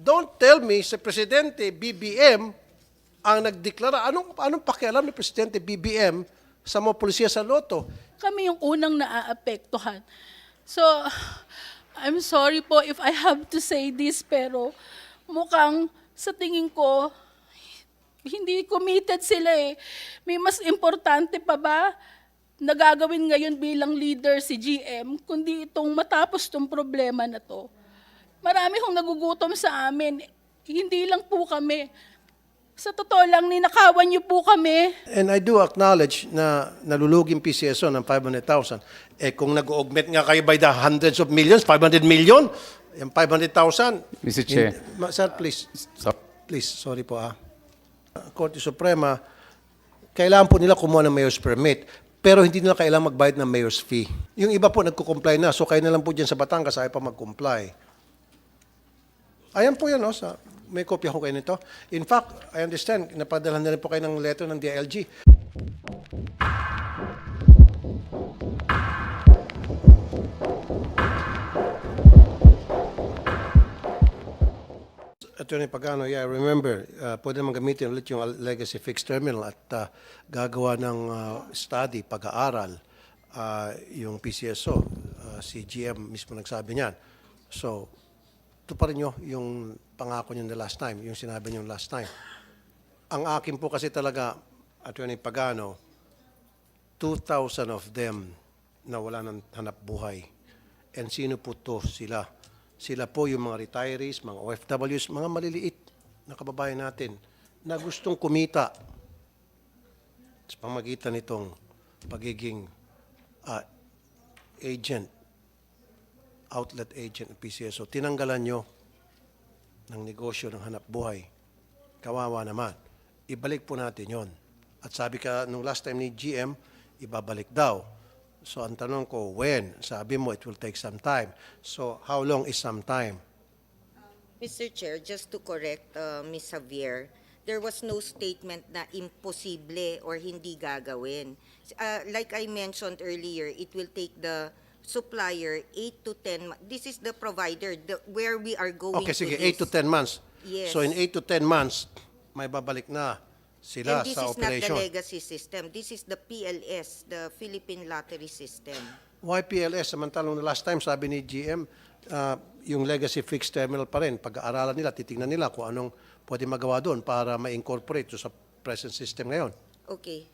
Don't tell me sa Presidente BBM ang nagdeklara. Anong pakialam ni Presidente BBM sa mga pulisya sa Lotto? Kami yung unang naaapektuhan. So, I'm sorry po if I have to say this, pero mukhang sa tingin ko, hindi committed sila eh. May mas importante pa ba na gagawin ngayon bilang leader si GM, kundi itong matapos itong problema na to. Marami hong nagugutom sa amin. Hindi lang po kami. Sa totoo lang, ninakawan niyo po kami. And I do acknowledge na nalulugi yung PCSO ng 500,000. Eh kung nag-augment nga kayo by the hundreds of millions, 500 million, yung 500,000. Mr. Chair. Sir, please. So, Please, sorry po Korte Suprema, kailangan po nila kumuha ng mayor's permit, pero hindi nila kailangan magbayad ng mayor's fee. Yung iba po nagko-comply na, so kayo na lang po dyan sa Batangas, ayaw pa mag-comply. Ayan po yan, may kopya ko kayo nito. In fact, I understand, napadala na rin po kayo ng letter ng DILG. Attorney Pagano, yeah, I remember, pwede naman gamitin ulit yung legacy fixed terminal at gagawa ng study, pag-aaral, yung PCSO, si GM mismo nagsabi niyan. So, ito pa rin nyo yung pangako nyo the last time, yung sinabi nyo last time. Ang akin po kasi talaga, Attorney Pagano, 2,000 of them na wala ng hanap buhay. And sino po to sila? Sila po yung mga retirees, mga OFWs, mga maliliit na kababayan natin na gustong kumita sa pamagitan nitong pagiging agent, outlet agent ng PCSO. Tinanggalan nyo ng negosyo ng hanap buhay. Kawawa naman. Ibalik po natin yon. At sabi ka, nung last time ni GM, ibabalik daw. So ang tanong ko, when? Sabi mo, it will take some time. So how long is some time? Mr. Chair, just to correct Ms. Javier, there was no statement na imposible or hindi gagawin. Like I mentioned earlier, it will take the supplier 8 to 10 months. This is the provider, where we are going Okay, sige, to 8 to 10 months. Yes. So in 8 to 10 months, may babalik na sila And this sa is not the operation. legacy system. This is the PLS, the Philippine Lottery System. Why PLS? Samantalong na last time, sabi ni GM, yung legacy fixed terminal pa rin. Pag-aaralan nila, titingnan nila kung anong pwede magawa doon para ma-incorporate sa present system ngayon. Okay.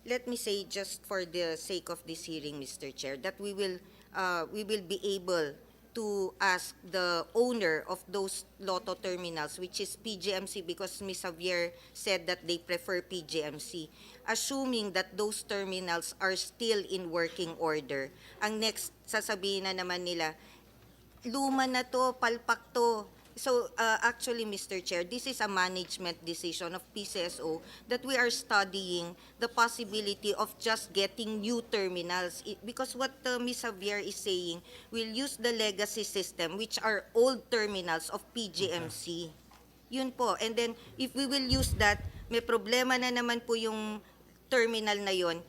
Let me say, just for the sake of this hearing, Mr. Chair, that we will be able to ask the owner of those Lotto terminals, which is PGMC, because Ms. Javier said that they prefer PGMC. Assuming that those terminals are still in working order, ang next sasabihin na naman nila, luma na to, palpak to. So actually, Mr. Chair, this is a management decision of PCSO that we are studying the possibility of just getting new terminals. Because what Ms. Javier is saying, we'll use the legacy system, which are old terminals of PGMC. Yun po. And then, if we will use that, may problema na naman po yung terminal na yon,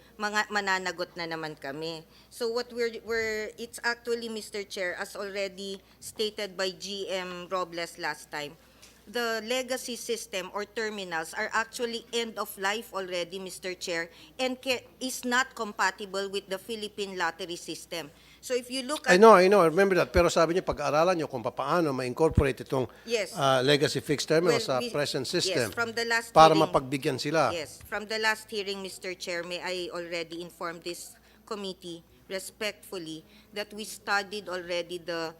mananagot na naman kami. So what it's actually, Mr. Chair, as already stated by GM Robles last time, the legacy system or terminals are actually end of life already, Mr. Chair, and is not compatible with the Philippine lottery system. So if you look at... I know, I remember that. Pero sabi niyo, pag-aaralan niyo kung paano ma-incorporate itong Yes. legacy fixed terminal Well, sa we- present system Yes, from the last para hearing- mapagbigyan sila. Yes, from the last hearing, Mr. Chair, may I already inform this committee respectfully that we studied already the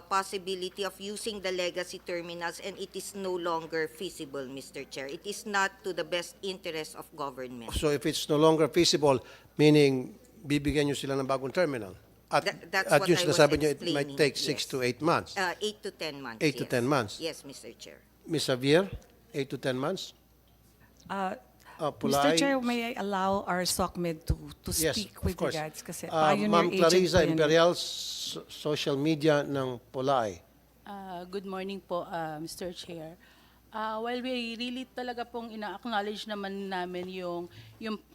possibility of using the legacy terminals, and it is no longer feasible, Mr. Chair. It is not to the best interest of government. So if it's no longer feasible, meaning bibigyan niyo sila ng bagong terminal. At, That's at what yung I was sinasabi niyo, it might explaining. take 6 Yes. to 8 months. 8 to 10 months. 8 to yes. 10 months. Yes, Mr. Chair. Ms. Javier, 8 to 10 months? Mr. Pulay? Chair, may I allow our SOCMED to Yes, speak of with course. regards kasi Ma'am pioneer agent Clarissa po yan. Imperial, social media ng Pulay. Good morning po, Mr. Chair. While we really talaga pong ina-acknowledge naman namin yung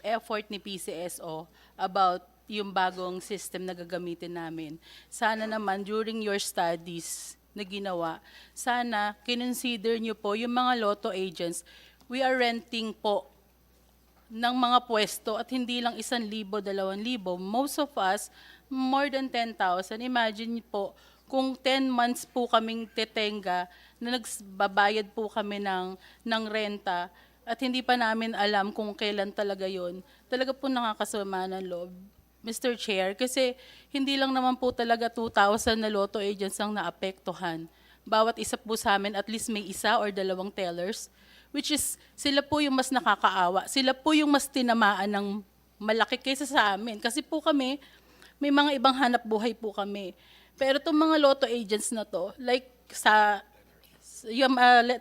effort ni PCSO about yung bagong system na gagamitin namin, sana naman during your studies, na ginawa. Sana kinonsider nyo po yung mga lotto agents. We are renting po ng mga pwesto at hindi lang 1,000, 2,000. Most of us, more than 10,000. Imagine niyo po, kung 10 months po kaming tetenga na nagbabayad po kami ng renta at hindi pa namin alam kung kailan talaga yon, talaga po nakakasama ng loob, Mr. Chair, kasi hindi lang naman po talaga 2,000 na lotto agents ang naapektuhan. Bawat isa po sa amin, at least may 1 or 2 tellers, which is sila po yung mas nakakaawa. Sila po yung mas tinamaan ng malaki kaysa sa amin. Kasi po kami, may mga ibang hanap buhay po kami. Pero itong mga lotto agents na to, like yung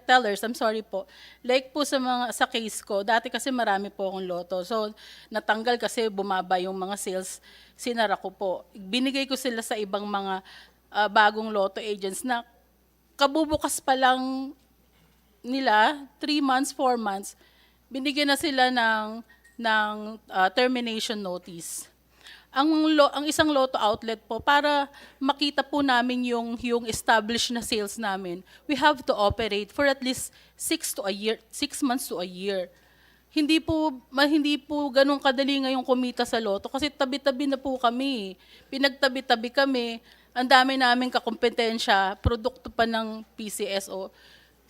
tellers, I'm sorry po. Like po sa case ko, dati kasi marami po akong loto. So natanggal kasi bumaba yung mga sales, sinara ko po. Binigay ko sila sa ibang mga bagong lotto agents na kabubukas pa lang nila, 3 months, 4 months, binigyan na sila ng termination notice. Ang isang lotto outlet po, para makita po namin yung established na sales namin, we have to operate for at least 6 months to a year. Hindi po ganun kadali ngayong kumita sa lotto kasi tabi-tabi na po kami. Pinagtabi-tabi kami, ang dami naming kakompetensya, produkto pa ng PCSO.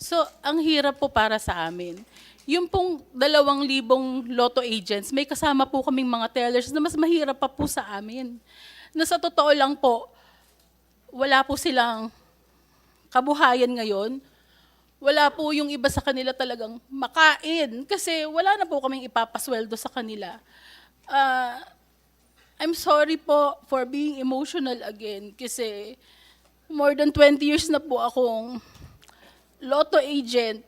So, ang hirap po para sa amin. Yung pong 2,000 lotto agents, may kasama po kaming mga tellers na mas mahirap pa po sa amin. Na sa totoo lang po, wala po silang kabuhayan ngayon. Wala po yung iba sa kanila talagang makain kasi wala na po kaming ipapasweldo sa kanila. I'm sorry po for being emotional again kasi more than 20 years na po akong lotto agent.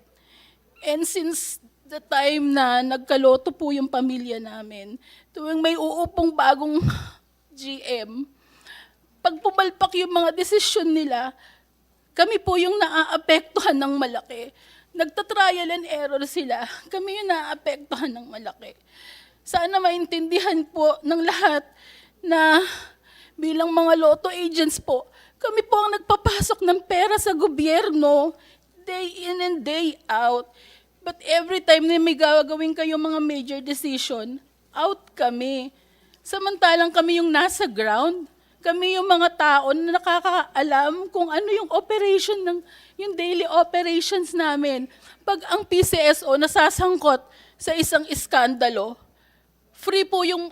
And since the time na nagkaloto po yung pamilya namin, tuwing may uupong bagong GM, pag pumalpak yung mga desisyon nila, kami po yung naaapektuhan ng malaki. Nagtatrial and error sila, kami yung naaapektuhan ng malaki. Sana maintindihan po ng lahat na bilang mga lotto agents po, kami po ang nagpapasok ng pera sa gobyerno, day in and day out. But every time na may gagawin kayo mga major decision, out kami. Samantalang kami yung nasa ground. Kami yung mga tao na nakakaalam kung ano yung operation yung daily operations namin. Pag ang PCSO nasasangkot sa isang iskandalo, free po yung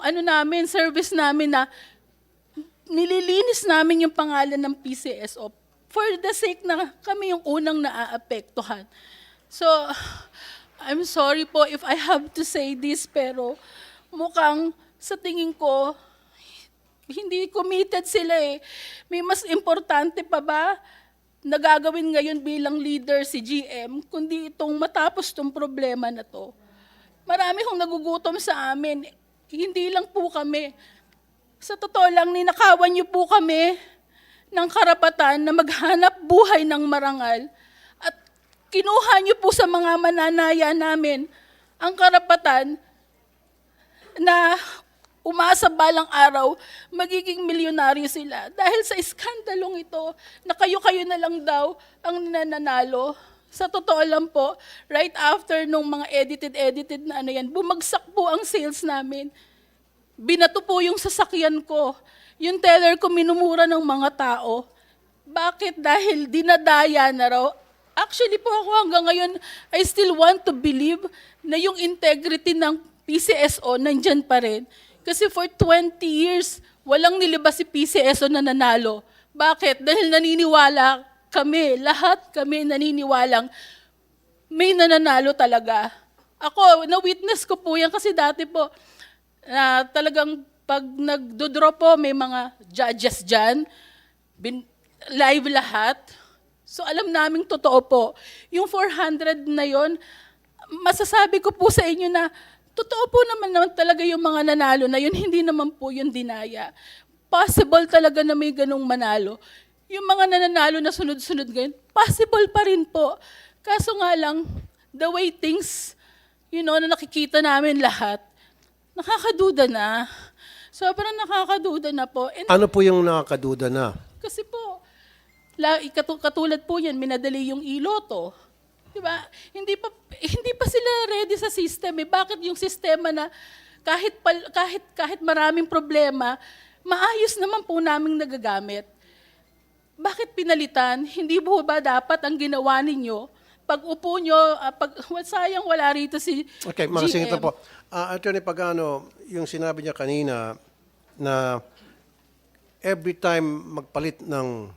service namin na nililinis namin yung pangalan ng PCSO for the sake na kami yung unang naaapektuhan. So, I'm sorry po if I have to say this, pero mukhang sa tingin ko, hindi committed sila eh. May mas importante pa ba na gagawin ngayon bilang leader si GM, kundi itong matapos itong problema na to. Marami hong nagugutom sa amin. Hindi lang po kami. Sa totoo lang, ninakawan niyo po kami ng karapatan na maghanap buhay ng marangal. At kinuha niyo po sa mga mananaya namin ang karapatan na umasa balang araw, magiging milyonaryo sila. Dahil sa iskandalong ito, na kayo-kayo na lang daw ang nananalo. Sa totoo lang po, right after nung mga edited na bumagsak po ang sales namin. Binato po yung sasakyan ko. Yung teller ko minumura ng mga tao. Bakit? Dahil dinadaya na raw. Actually po ako hanggang ngayon, I still want to believe na yung integrity ng PCSO nandyan pa rin. Kasi for 20 years, walang nilabas si PCSO na nanalo. Bakit? Dahil naniniwala kami, lahat kami naniniwalang may nananalo talaga. Ako, na-witness ko po yan kasi dati po, talagang pag nagdodraw po, may mga judges dyan, live lahat. So alam naming totoo po. Yung 400 na yon, masasabi ko po sa inyo na totoo po naman talaga yung mga nanalo na yun, hindi naman po yung dinaya. Possible talaga na may ganung manalo. Yung mga nananalo na sunod-sunod ngayon, possible pa rin po. Kaso nga lang, the way things, na nakikita namin lahat, nakakaduda na. Sobrang nakakaduda na po. And Ano po yung nakakaduda na? kasi po, Katulad po yan, minadali yung iloto. Diba? Hindi pa sila ready sa system. Bakit yung sistema na kahit maraming problema, maayos naman po naming nagagamit. Bakit pinalitan? Hindi po ba dapat ang ginawa ninyo? Pag upo nyo, sayang wala rito si Okay, GM. makasingit na po. Attorney Pagano, yung sinabi niya kanina na every time magpalit ng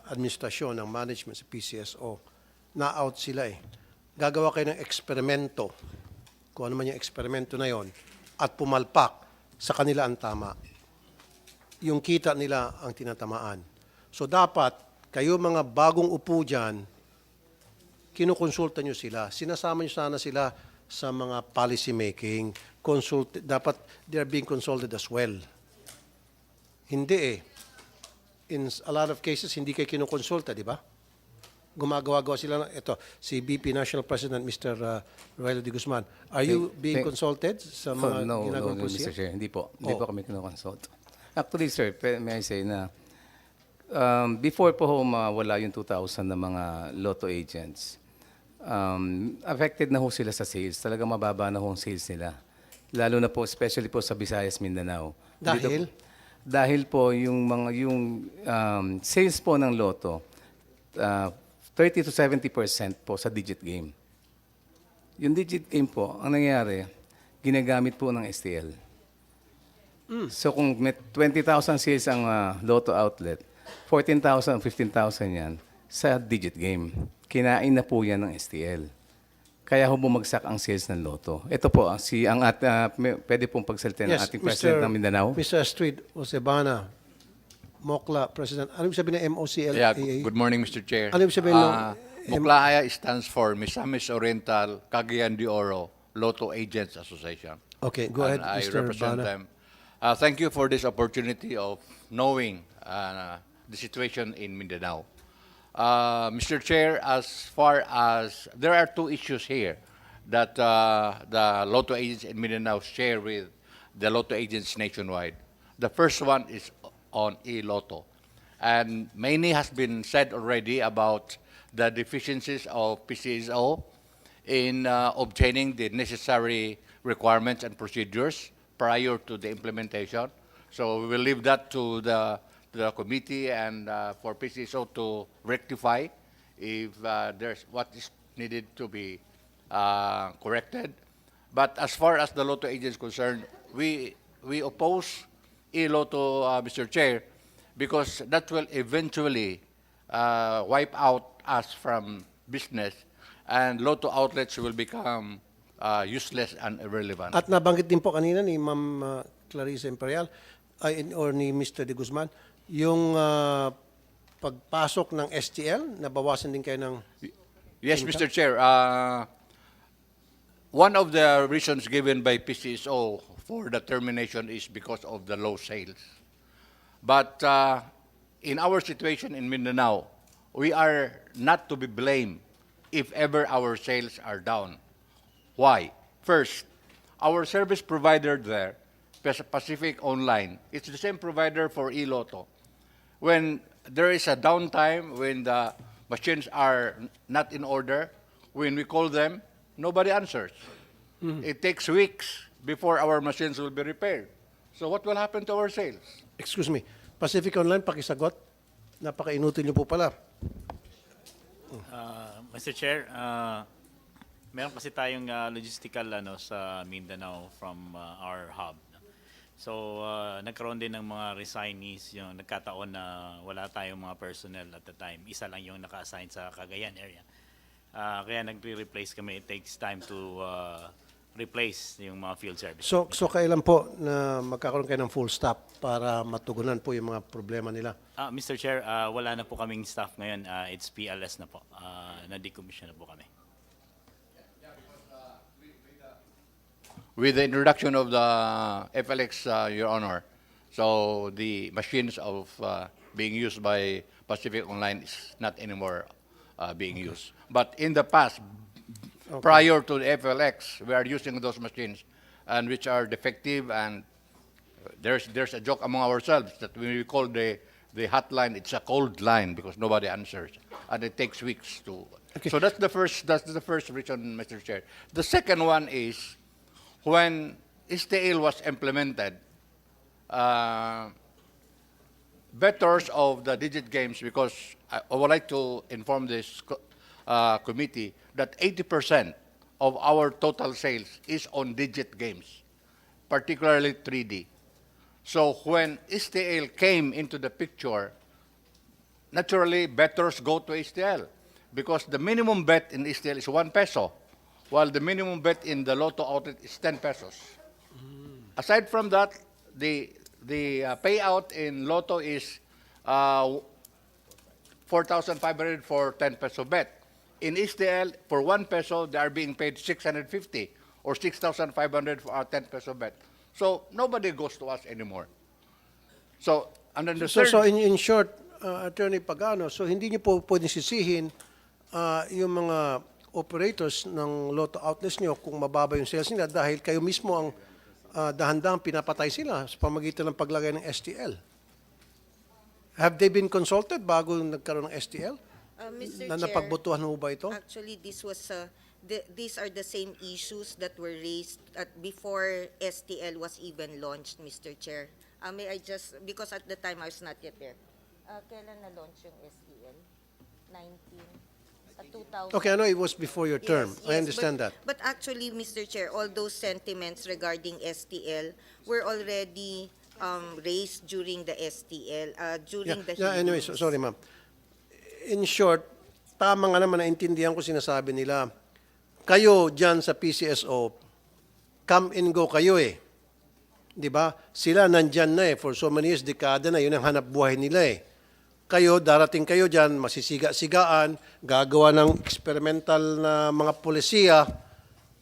administrasyon, ng management sa PCSO, na-out sila eh. Gagawa kayo ng eksperimento, kung ano man yung eksperimento na yon, at pumalpak, sa kanila ang tama. Yung kita nila ang tinatamaan. So dapat, kayo mga bagong upo dyan, kinukonsulta nyo sila. Sinasama nyo sana sila sa mga policy making. Dapat they are being consulted as well. Hindi eh. In a lot of cases, hindi kayo kinukonsulta, di ba? Gumagawa-gawa sila. Ito, si BP National President, Mr. Rogelio de Guzman. Are you being consulted sa mga ginagawang No, polisiya? Mr. Chair, hindi po. Oh. Hindi po kami kinoconsult. Actually, sir, may I say na before po mawala yung 2,000 na mga lotto agents, affected na ho sila sa sales. Talaga mababa na ho ang sales nila. Lalo na po, especially po sa Visayas, Mindanao. Dahil? Dahil po yung sales po ng lotto, 30 to 70% po sa digit game. Yung digit game po, ang nangyayari, ginagamit po ng STL. So kung may 20,000 sales ang lotto outlet, 14,000, 15,000 yan sa digit game. Kinain na po yan ng STL. Kaya ho bumagsak ang sales ng lotto. Ito po, pwede pong pagsalita ng ating President ng Mindanao. Mr. Astrid Osebana, Mokla President. Ano yung sabihin ng MOCLAA? Yeah, good morning, Mr. Chair. Ano yung sabihin ng Moklaya stands for Misamis Oriental Cagayan de Oro Lotto Agents Association. Okay, go ahead, And I Mr. represent Bana. them. Thank you for this opportunity of knowing the situation in Mindanao. Mr. Chair, as far as there are two issues here that the Lotto agents in Mindanao share with the Lotto agents nationwide. The first one is on e-Lotto. And many has been said already about the deficiencies of PCSO in obtaining the necessary requirements and procedures prior to the implementation. So we will leave that to the committee and for PCSO to rectify if there's what is needed to be corrected. But as far as the Lotto agents concerned, we oppose e-Lotto, Mr. Chair, because that will eventually wipe out us from business and Lotto outlets will become useless and irrelevant. At nabanggit din po kanina ni Ma'am Clarissa Imperial or ni Mr. De Guzman, yung pagpasok ng STL, nabawasan din kayo ng... Yes, Mr. Chair. One of the reasons given by PCSO for the termination is because of the low sales. But in our situation in Mindanao, we are not to be blamed if ever our sales are down. Why? First, our service provider there, Pacific Online, it's the same provider for e-Lotto. When there is a downtime, when the machines are not in order, when we call them, nobody answers. It takes weeks before our machines will be repaired. So what will happen to our sales? Excuse me, Pacific Online, pakisagot. Napakainutin niyo po pala. Mr. Chair, meron kasi tayong logistical sa Mindanao from our hub. So, nagkaroon din ng mga resignees, yung nagkataon na wala tayong mga personnel at the time. Isa lang yung naka-assign sa Cagayan area. Kaya nagre-replace kami. It takes time to replace yung mga field service. So kailan po na magkakaroon kayo ng full staff para matugunan po yung mga problema nila? Mr. Chair, wala na po kaming staff ngayon. It's PLS na po. Na-decommission na po kami. With the introduction of the FLX, Your Honor, so the machines of being used by Pacific Online is not anymore being used. But in the past, prior to the FLX, we are using those machines, and which are defective. And there's a joke among ourselves that we call the the hotline, it's a cold line because nobody answers, and it takes weeks to. Okay. So that's the first reason, Mr. Chair. The second one is when STL was implemented, bettors of the digit games, because I would like to inform this committee that 80% of our total sales is on digit games, particularly 3D. So when STL came into the picture, naturally bettors go to STL because the minimum bet in STL is 1 peso, while the minimum bet in the Lotto outlet is 10 pesos. Aside from that, the payout in Lotto is 4,500 for 10 peso bet. In STL, for 1 peso, they are being paid 650 or 6,500 for a 10 peso bet. So nobody goes to us anymore. So, and then the So, third, in short, Attorney Pagano, so hindi niyo po pwedeng sisihin yung mga operators ng Lotto outlets niyo kung mababa yung sales nila dahil kayo mismo ang dahan-dahang pinapatay sila sa pamagitan ng paglagay ng STL. Have they been consulted bago nagkaroon ng STL? Mr. Na Chair, napagbotohan mo ba ito? actually, these are the same issues that were raised before STL was even launched, Mr. Chair. May I just, because at the time I was not yet there. Kailan na-launch yung STL? 2000? Okay, I know it was before your term. Yes, I yes, understand but, that. But actually, Mr. Chair, all those sentiments regarding STL were already raised during the STL, during the Anyway, hearings. sorry ma'am. In short, tama nga naman naintindihan ko sinasabi nila. Kayo dyan sa PCSO, come and go kayo eh. Di ba? Sila nandyan na eh. For so many years, dekada na. Yun ang hanap buhay nila eh. Kayo, darating kayo dyan, masisiga-sigaan, gagawa ng experimental na mga polisiya,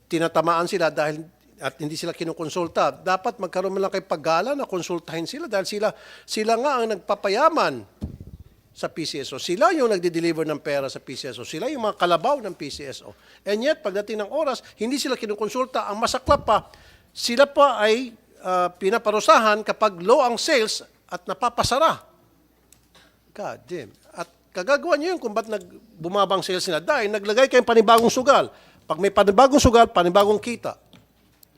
tinatamaan sila dahil at hindi sila kinukonsulta. Dapat magkaroon man lang kayo paggala na konsultahin sila dahil sila nga ang nagpapayaman sa PCSO. Sila yung nagde-deliver ng pera sa PCSO. Sila yung mga kalabaw ng PCSO. And yet, pagdating ng oras, hindi sila kinukonsulta. Ang masaklap pa, sila pa ay pinaparusahan kapag low ang sales at napapasara. God damn. At kagagawa niyo yun kung ba't bumabang sales nila. Dahil naglagay kayong panibagong sugal. Pag may panibagong sugal, panibagong kita.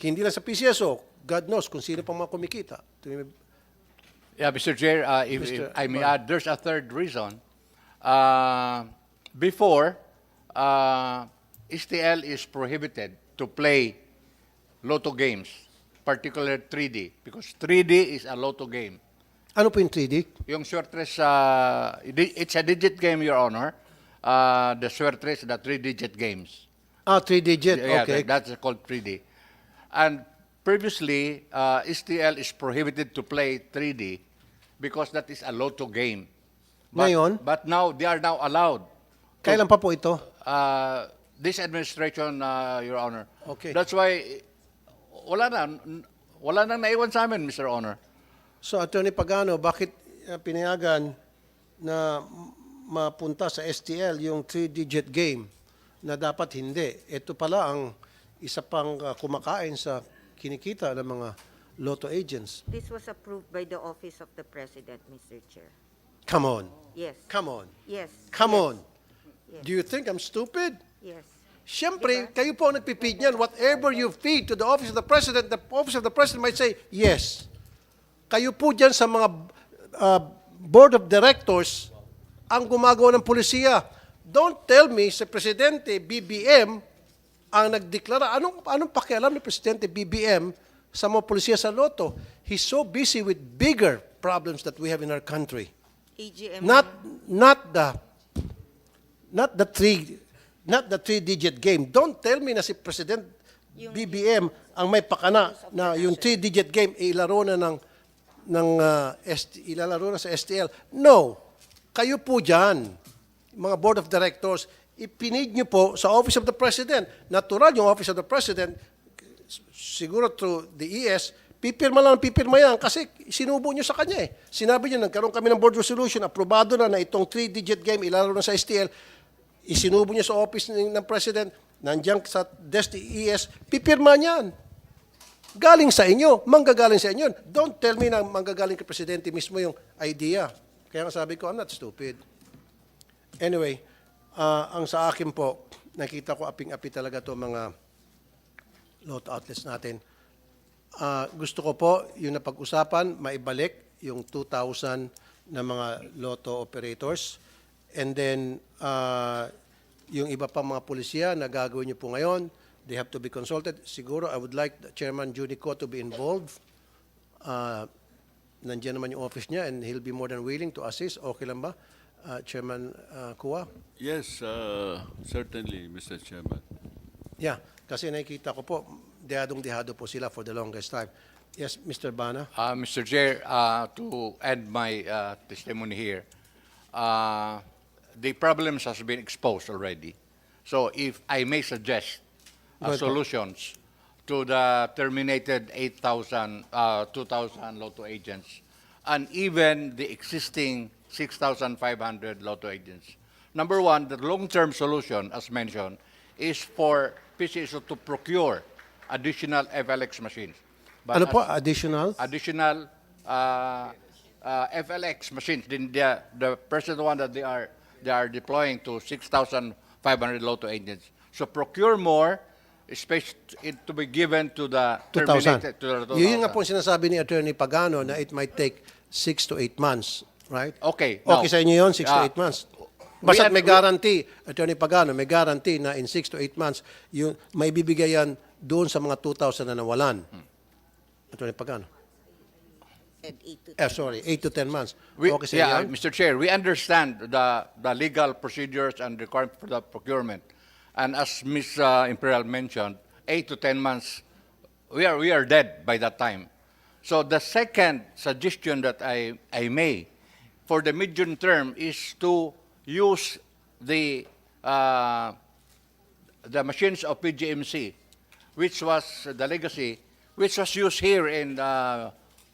Hindi lang sa PCSO, God knows kung sino pang mga kumikita. yeah, Mr. Chair, if Mr. I may add, there's a third reason. Before, STL is prohibited to play Lotto games, particularly 3D, because 3D is a Lotto game. Ano po yung 3D? Yung Suertres, it's a digit game, Your Honor. The Suertres, the 3-digit games. 3-digit. Yeah, Okay. that's called 3D. And previously, STL is prohibited to play 3D because that is a Lotto game. Ngayon? But now, they are now allowed. Kailan pa po ito? This administration, Your Honor. Okay. That's why, wala nang naiwan sa amin, Mr. Honor. So, Attorney Pagano, bakit pinayagan na mapunta sa STL yung 3-digit game na dapat hindi? Ito pala ang isa pang kumakain sa kinikita ng mga Lotto agents. This was approved by the Office of the President, Mr. Chair. Come on. Yes. Come on. Yes. Come yes, on. Do you think I'm stupid? Yes. Siyempre, kayo po ang nagpipid niyan. Whatever you feed to the Office of the Office of the President might say, yes. Kayo po dyan sa mga Board of Directors ang gumagawa ng polisiya. Don't tell me sa Presidente BBM ang nagdeklara. Anong pakialam ni Presidente BBM sa mga polisiya sa Lotto? He's so busy with bigger problems that we have in our country. AGM. Not the 3-digit game. Don't tell me na si President BBM ang may pakana na yung 3-digit game ilalaro na sa STL. No. Kayo po dyan, mga Board of Directors, ipinid nyo po sa Office of the President. Natural yung Office of the President, siguro through the ES, pipirma yan kasi sinubo nyo sa kanya eh. Sinabi nyo, nagkaroon kami ng board resolution, aprobado na itong 3-digit game, ilalaro na sa STL, isinubo nyo sa Office ng President, nandiyan sa desk ni ES, pipirma niyan. Galing sa inyo, manggagaling sa inyo. Don't tell me na manggagaling kay Presidente mismo yung idea. Kaya nga sabi ko, I'm not stupid. Anyway, ang sa akin po, nakita ko aping-api talaga to mga lot outlets natin. Gusto ko po yung napag-usapan, maibalik yung 2,000 na mga lotto operators. And then, yung iba pa mga pulisya na gagawin niyo po ngayon, they have to be consulted. Siguro, I would like Chairman Junico to be involved. Nandiyan naman yung office niya and he'll be more than willing to assist. Okay lang ba, Chairman Kua? Yes, certainly, Mr. Chairman. Yeah, kasi nakikita ko po, dehadong-dehado po sila for the longest time. Yes, Mr. Bana? Mr. Chair, to add my testimony here, the problems has been exposed already. So if I may suggest Go ahead po. solutions to the terminated 2,000 Lotto agents and even the existing 6,500 Lotto agents. Number one, the long-term solution, as mentioned, is for PCSO to procure additional FLX machines. But Ano po, as- additional? additional FLX machines. The present one that they are deploying to 6,500 Lotto agents. So procure more, especially to be given to the 2,000. to the 2,000. Yun nga po ang sinasabi ni Attorney Pagano na it might take 6 to 8 months, right? Okay. now, Okay sa inyo yun, 6 to 8 months. Basta may guarantee, Attorney Pagano, may guarantee na in 6 to 8 months, yung, may bibigay yan doon sa mga 2,000 na nawalan. Attorney Pagano. And 8 to Sorry, 8 to 10 months. We, Okay sa yeah, inyo yan? Mr. Chair, we understand the legal procedures and requirements for the procurement. And as Ms. Imperial mentioned, 8 to 10 months, we are dead by that time. So the second suggestion that I may for the medium term is to use the machines of PGMC, which was the legacy, which was used here in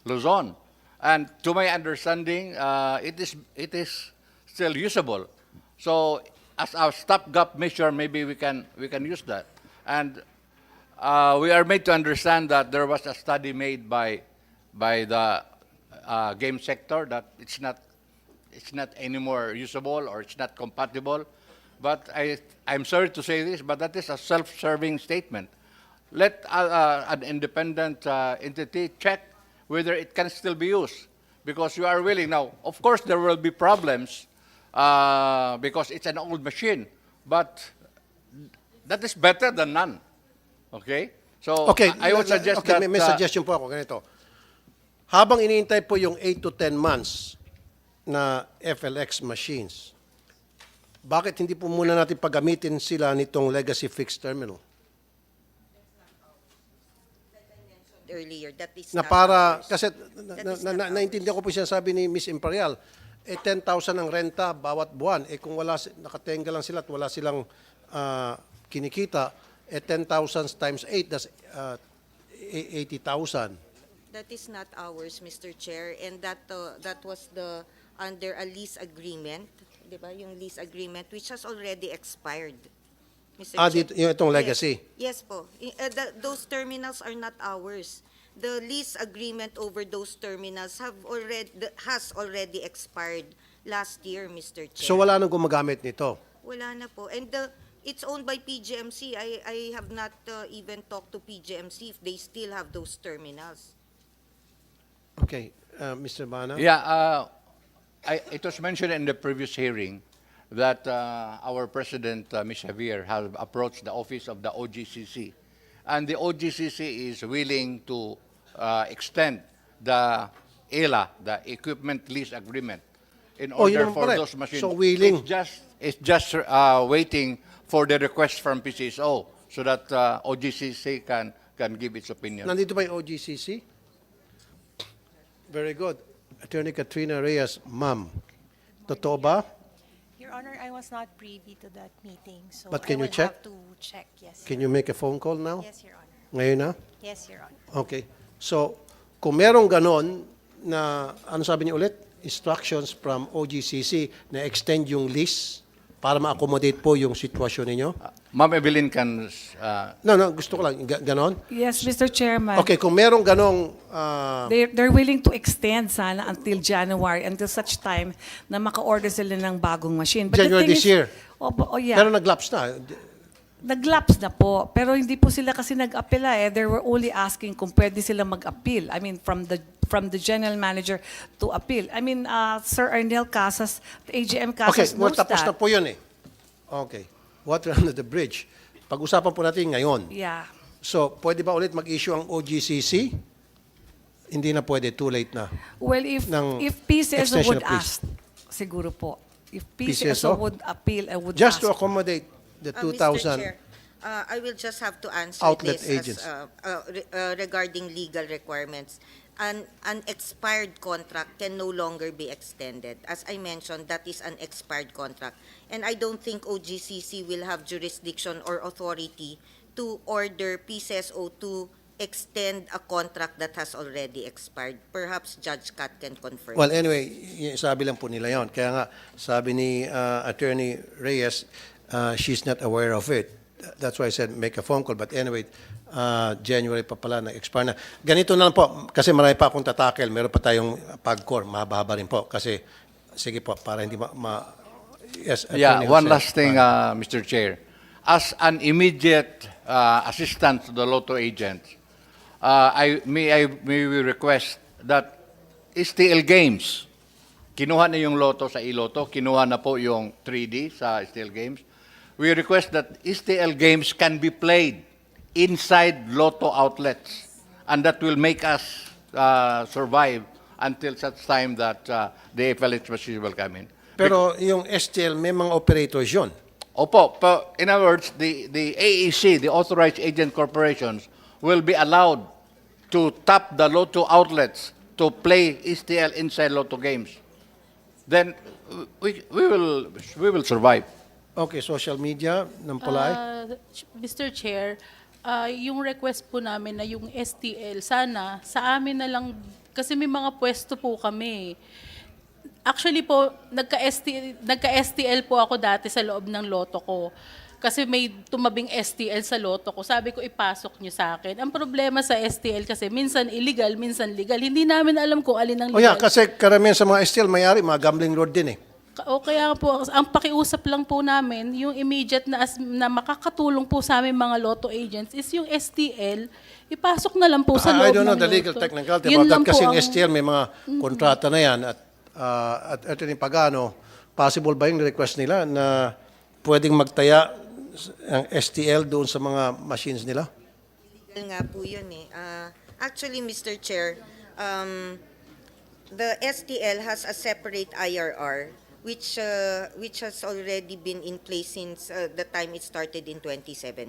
Luzon. And to my understanding, it is still usable. So as a stopgap measure, maybe we can use that. And we are made to understand that there was a study made by the game sector that it's not anymore usable or it's not compatible. But I'm sorry to say this, but that is a self-serving statement. Let an independent entity check whether it can still be used, because you are willing. Now, of course, there will be problems because it's an old machine, but that is better than none. Okay? So Okay, I would suggest okay, that may suggestion po ako ganito. Habang iniintay po yung 8 to 10 months na FLX machines, bakit hindi po muna natin paggamitin sila nitong legacy fixed terminal? earlier. That is Na not para, ours. kasi That is not naintindihan ko po siya sabi ni Miss Imperial, 10,000 ang renta bawat buwan. Kung nakatenga lang sila at wala silang kinikita, 10,000 times 8, that's 80,000. That is not ours, Mr. Chair, and that was under a lease agreement, di ba? Yung lease agreement which has already expired. Mr. Chair. Yung itong legacy. Yes po. Those terminals are not ours. The lease agreement over those terminals has already expired last year, Mr. Chair. So wala nang gumagamit nito. Wala na po. And it's owned by PGMC. I have not even talked to PGMC if they still have those terminals. Okay, Mr. Bana? Yeah, it was mentioned in the previous hearing that our President, Ms. Javier, has approached the office of the OGCC. And the OGCC is willing to extend the ELA, the Equipment Lease Agreement, in Oh, order yun naman for pala. those machines. So, willing. It's just waiting for the request from PCSO so that OGCC can give its opinion. Nandito ba yung OGCC? Very good. Attorney Katrina Reyes, ma'am. Totoo ba? Your Honor, I was not privy to that meeting, so But I can you will check? have to check, yes. Can you make a phone call now? Yes, Your Honor. Ngayon na? Yes, Your Honor. Okay. So, kung merong ganon na, ano sabi niyo ulit? Instructions from OGCC na extend yung lease para ma-accommodate po yung sitwasyon ninyo? Ma'am Evelyn can, No, gusto ko lang, ganon. Yes, Mr. Chairman. Okay, kung merong ganong, They're willing to extend sana until January, until such time na maka-order sila ng bagong machine. But the January thing this is- year. Oh, yeah. pero nag-lapse na. Nag-lapse na po, pero hindi po sila kasi nag-apela eh. They were only asking kung pwede sila mag-appeal. I mean, from the general manager to appeal. I mean, Sir Arnel Casas, the AGM Okay, Casas well, knows tapos na that. po yun eh. Okay. Water under the bridge. Pag-usapan po natin ngayon. Yeah. So, pwede ba ulit mag-issue ang OGCC? Hindi na pwede, too late na. Well, if ng PCSO extension would of peace. ask, siguro po. If PCSO? PCSO would appeal and would Just to ask. accommodate the Mr. 2,000. Chair, I will just have to answer outlet this agents. regarding legal requirements. An expired contract can no longer be extended. As I mentioned, that is an expired contract. And I don't think OGCC will have jurisdiction or authority to order PCSO to extend a contract that has already expired. Perhaps Judge Cat can confirm. Well, anyway, sabi lang po nila yon. Kaya nga, sabi ni Attorney Reyes, she's not aware of it. That's why I said make a phone call. But anyway, January pa pala, na-expire na. Ganito na lang po, kasi marami pa akong tatakel. Meron pa tayong pag-core, mahaba rin po. Kasi, sige po, para hindi yes, yeah, Attorney one Jose. last thing, Mr. Chair. As an immediate assistant to the Lotto agents, may we request that STL Games, kinuha na yung Lotto sa iLotto, kinuha na po yung 3D sa STL Games. We request that STL Games can be played inside Lotto outlets, and that will make us survive until such time that the FLH machine will come in. Pero yung STL, may mga operators yun. Opo, in other words, the AEC, the Authorized Agent Corporations, will be allowed to tap the Lotto outlets to play STL inside Lotto games. Then we will survive. Okay, social media ng Pulay. Mr. Chair, yung request po namin na yung STL, sana sa amin na lang, kasi may mga pwesto po kami. Actually po, nagka-STL po ako dati sa loob ng loto ko. Kasi may tumabing STL sa loto ko. Sabi ko, ipasok nyo sa akin. Ang problema sa STL kasi minsan illegal, minsan legal. Hindi namin alam kung alin ang O yan, legal. kasi karamihan sa mga STL, may-ari, mga gambling lord din eh. O kaya po, ang pakiusap lang po namin, yung immediate na makakatulong po sa aming mga lotto agents is yung STL, ipasok na lang po sa loob I don't know ng the legal lotto. technicality Yun about lang that kasi po yung ang- STL may mga kontrata na yan at Attorney Pagano, possible ba yung request nila na pwedeng magtaya ang STL doon sa mga machines nila? Legal nga po yun eh. Actually, Mr. Chair, the STL has a separate IRR which has already been in place since the time it started in 2017.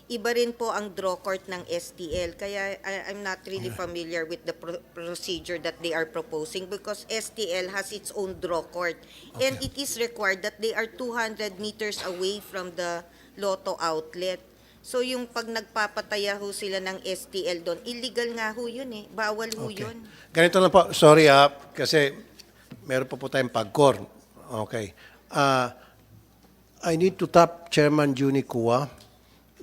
Iba rin po ang draw court ng STL, kaya I'm not really familiar with the procedure that they are proposing because STL has its own draw court. And it is required that they are 200 meters away from the Lotto outlet. So yung pag nagpapataya ho sila ng STL doon, illegal nga ho yun eh. Bawal ho Okay. yun. Ganito lang po, sorry kasi meron pa po tayong pag-core. Okay. I need to tap Chairman Juni Kua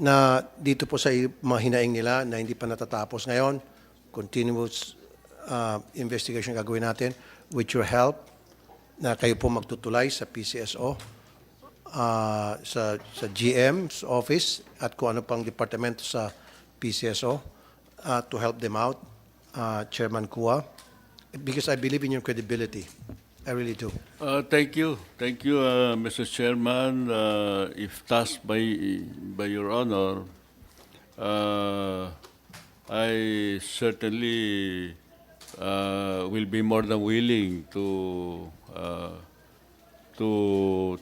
na dito po sa mga hinaing nila na hindi pa natatapos ngayon. Continuous investigation gagawin natin with your help na kayo po magtutulay sa PCSO, sa GM's office at kung ano pang departamento sa PCSO to help them out, Chairman Kua, because I believe in your credibility. I really do. Thank you. Thank you, Mr. Chairman. If tasked by your honor, I certainly will be more than willing to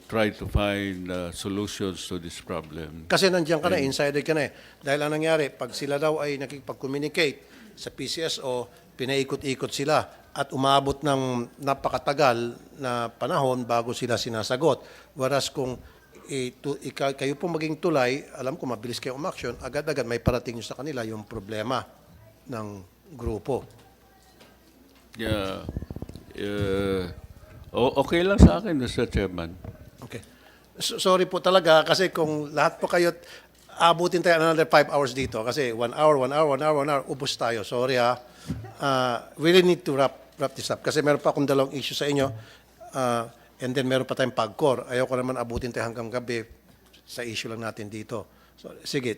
try to find solutions to this problem. Kasi nandiyan ka na, insider ka na eh. Dahil ang nangyari, pag sila daw ay nakikipag-communicate sa PCSO, pinaikot-ikot sila at umabot ng napakatagal na panahon bago sila sinasagot. Whereas kung kayo po maging tulay, alam ko mabilis kayo umaksyon, agad-agad may parating nyo sa kanila yung problema ng grupo. Yeah. Okay lang sa akin, Mr. Chairman. Okay. Sorry po talaga kasi kung lahat po kayo abutin tayo another 5 hours dito kasi 1 hour, 1 hour, 1 hour, 1 hour, ubos tayo. Sorry ha. Really need to wrap this up kasi meron pa akong dalawang issue sa inyo and then meron pa tayong pagkor. Ayoko naman abutin tayo hanggang gabi sa issue lang natin dito. So, sige,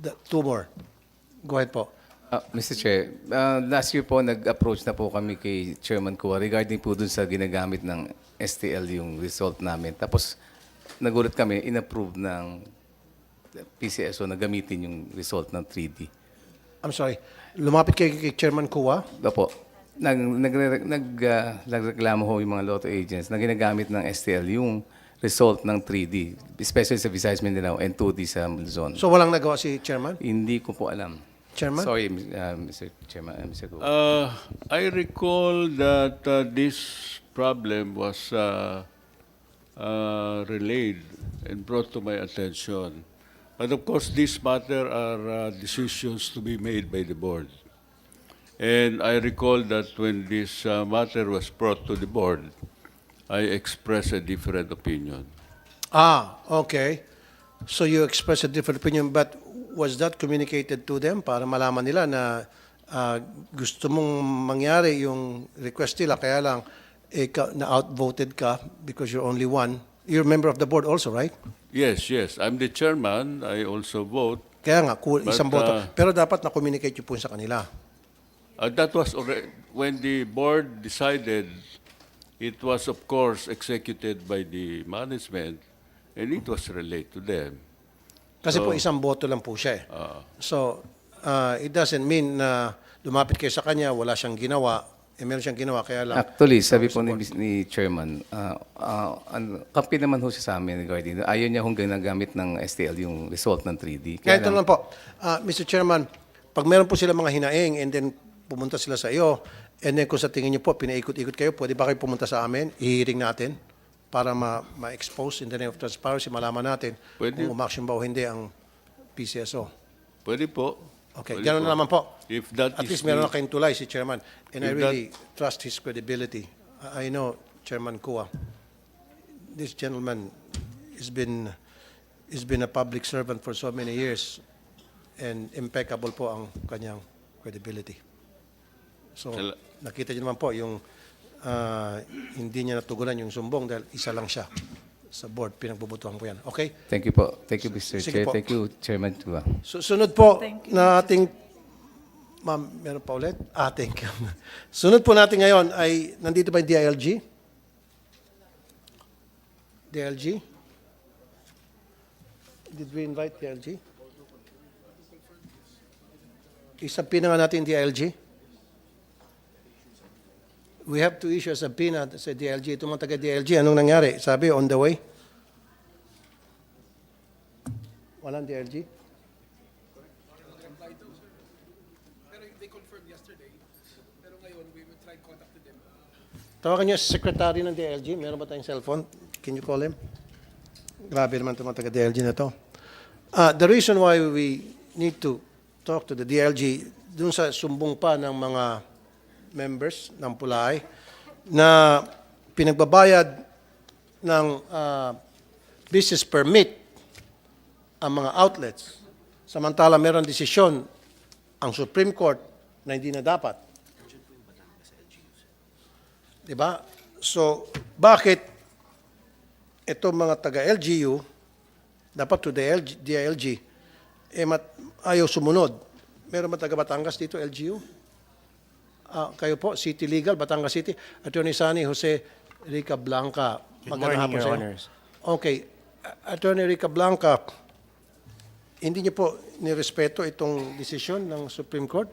2 more. Go ahead po. Mr. Chair, last year po nag-approach na po kami kay Chairman Kua regarding po dun sa ginagamit ng STL yung result namin. Tapos nagulat kami, in-approve ng PCSO na gamitin yung result ng 3D. I'm sorry. Lumapit kay Chairman Kua. Opo. Nagreklamo ho yung mga lotto agents na ginagamit ng STL yung result ng 3D, especially sa Visayas Mindanao and 2D sa Luzon. So walang nagawa si Chairman? Hindi ko po alam. Chairman? Sorry, Mr. Chairman, Mr. Kua. I recall that this problem was relayed and brought to my attention. But of course, this matter are decisions to be made by the board. And I recall that when this matter was brought to the board, I expressed a different opinion. Okay. So you expressed a different opinion, but was that communicated to them para malaman nila na gusto mong mangyari yung request nila, kaya lang na-outvoted ka because you're only one. You're a member of the board also, right? Yes, yes. I'm the chairman. I also vote. Kaya nga, isang But, boto. Pero dapat na-communicate yun po sa kanila. That was already, when the board decided, it was of course executed by the management and it was relayed to them. Kasi po So, isang boto lang po siya eh. So, it doesn't mean na lumapit kayo sa kanya, wala siyang ginawa, meron siyang ginawa, kaya lang. Actually, sabi po ni Chairman, kampi naman ho siya sa amin regarding, ayaw niya hong ginagamit ng STL yung result ng 3D. Kaya ito lang po, Mr. Chairman, pag meron po sila mga hinaing and then pumunta sila sa iyo, and then kung sa tingin niyo po, pinaikot-ikot kayo, pwede ba kayo pumunta sa amin, ihiring natin para ma-expose in the name of transparency, malaman natin Pwede. kung umaksyon ba o hindi ang PCSO. Pwede po. Okay, Pwede gano'n po. na naman po. If that At is least meron the- na kayong tulay si Chairman. And I If really trust his credibility. I know Chairman Kua. This gentleman has been a public servant for so many years and impeccable po ang kanyang credibility. So, nakita niyo naman po yung hindi niya natugunan yung sumbong dahil isa lang siya sa board. Pinagbubutuhan po yan. Okay? Thank you po. Thank you, Mr. Sige Chair. po. Thank you, Chairman Tua. Sunod po Thank you. na ating... Ma'am, meron pa ulit? Thank you. Sunod po natin ngayon ay, nandito ba yung DILG? DILG? Did we invite DILG? Isabina nga natin yung DILG. We have to issue a subpoena sa DILG. Itong mga taga-DILG, anong nangyari? Sabi, on the way? Walang DILG? Tawagan niyo sa secretary ng DILG. Meron ba tayong cellphone? Can you call him? Grabe naman itong mga taga-DILG na to. The reason why we need to talk to the DILG, dun sa sumbong pa ng mga members ng Pulay, na pinagbabayad ng business permit ang mga outlets. Samantala meron desisyon ang Supreme Court na hindi na dapat. Diba? So, bakit itong mga taga-LGU, dapat to the DILG, ayaw sumunod? Meron ba taga Batangas dito, LGU? Kayo po, City Legal, Batangas City. Attorney Sani Jose Rica Blanca. Good morning, Your sa'yo. Honors. Okay. Attorney Rica Blanca, hindi niyo po nirespeto itong desisyon ng Supreme Court?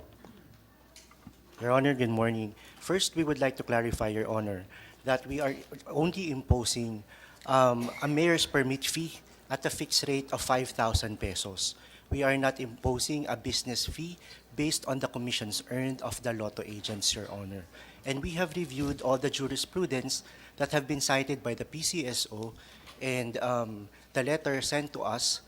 Your Honor, good morning. First, we would like to clarify, Your Honor, that we are only imposing a mayor's permit fee at a fixed rate of 5,000 pesos. We are not imposing a business fee based on the commissions earned of the lotto agents, Your Honor. And we have reviewed all the jurisprudence that have been cited by the PCSO and the letter sent to us